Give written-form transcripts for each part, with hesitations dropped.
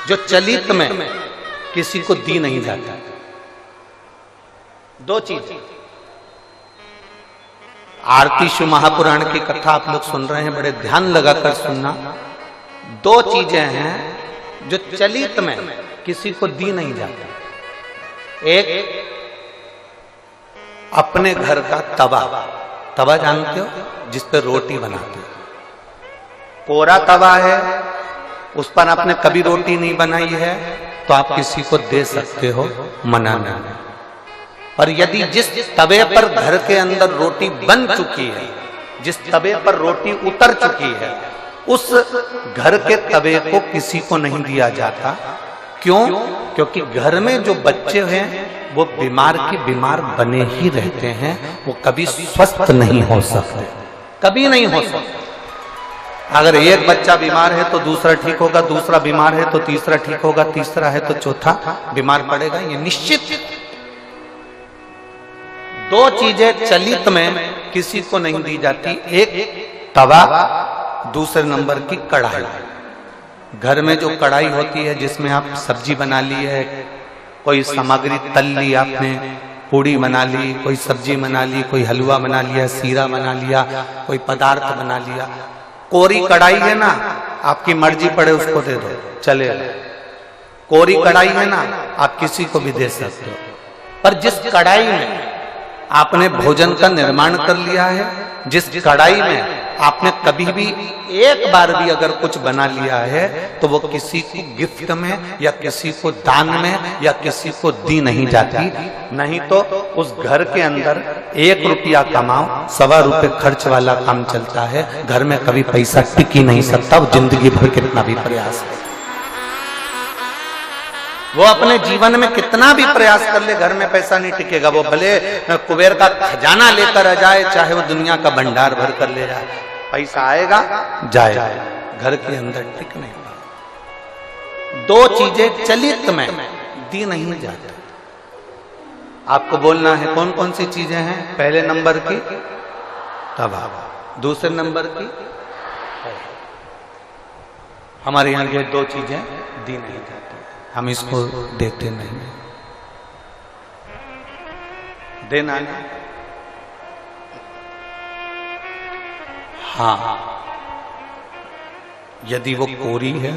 जो चलित में किसी को दी नहीं जाता। दो चीज, आरती शिव महापुराण की कथा आप लोग सुन रहे हैं, बड़े ध्यान लगाकर सुनना। दो चीजें हैं जो चलित में किसी को दी नहीं जाती। एक अपने घर का तवा, तवा जानते हो जिस पर रोटी बनाते हो, कोरा तवा है, उस पर आपने कभी रोटी नहीं बनाई है तो आप किसी को दे सकते हो, मना नहीं। और यदि जिस तवे पर घर के अंदर रोटी बन चुकी है, जिस तवे पर रोटी उतर चुकी है, उस घर के तवे को किसी को नहीं दिया जाता। क्यों? क्योंकि घर में जो बच्चे हैं वो बीमार के बीमार बने ही रहते हैं, वो कभी स्वस्थ नहीं हो सकते, कभी नहीं हो सकते। अगर एक बच्चा बीमार है तो दूसरा ठीक होगा, दूसरा बीमार है तो तीसरा ठीक होगा, तीसरा है तो चौथा बीमार पड़ेगा, ये निश्चित। दो चीजें चलित में किसी को नहीं दी जाती, एक तवा, दूसरे नंबर की कढ़ाई। घर में जो कढ़ाई होती है जिसमें आप सब्जी बना ली है, कोई सामग्री तल ली आपने, पूड़ी बना ली, कोई सब्जी बना ली, कोई हलवा बना लिया, सीरा बना लिया, कोई पदार्थ बना लिया। कोरी कढ़ाई है ना, आपकी मर्जी पड़े उसको दे दो, चले। कोरी कढ़ाई है ना, आप किसी को भी दे सकते हो। पर जिस कढ़ाई में आपने भोजन का निर्माण कर लिया है, जिस कढ़ाई में आपने कभी भी एक बार भी अगर कुछ बना लिया है, तो वो किसी को गिफ्ट में या किसी को दान में या किसी को दी नहीं जाती। नहीं तो उस घर के अंदर 1 रुपया कमाओ, 1.25 रुपये खर्च वाला काम चलता है। घर में कभी पैसा टिक ही नहीं सकता, वो जिंदगी भर कितना भी प्रयास है, वो अपने जीवन में कितना भी प्रयास कर ले, घर में पैसा नहीं टिकेगा। वो भले कुबेर का खजाना लेकर आ जाए, चाहे वो दुनिया का भंडार भर कर ले जाए, पैसा आएगा जाएगा, घर के अंदर टिक नहीं पाएगा। दो चीजें चलित में दी नहीं जाती। आपको बोलना है कौन कौन सी चीजें हैं। पहले नंबर की तवा, दूसरे नंबर की, हमारे यहाँ ये दो चीजें दी नहीं जाती, हम इसको देते नहीं। देना नहीं। हाँ, यदि वो कोरी है,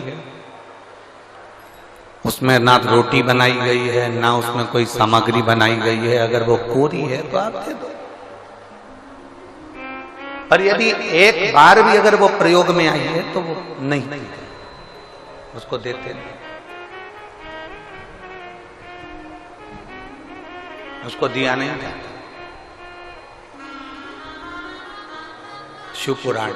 उसमें ना रोटी बनाई गई है, ना उसमें कोई सामग्री बनाई गई है, अगर वो कोरी है तो आप दे दो। पर यदि एक बार भी अगर वो प्रयोग में आई है तो वो नहीं, उसको देते नहीं, उसको दिया नहीं जाता। शिव पुराण।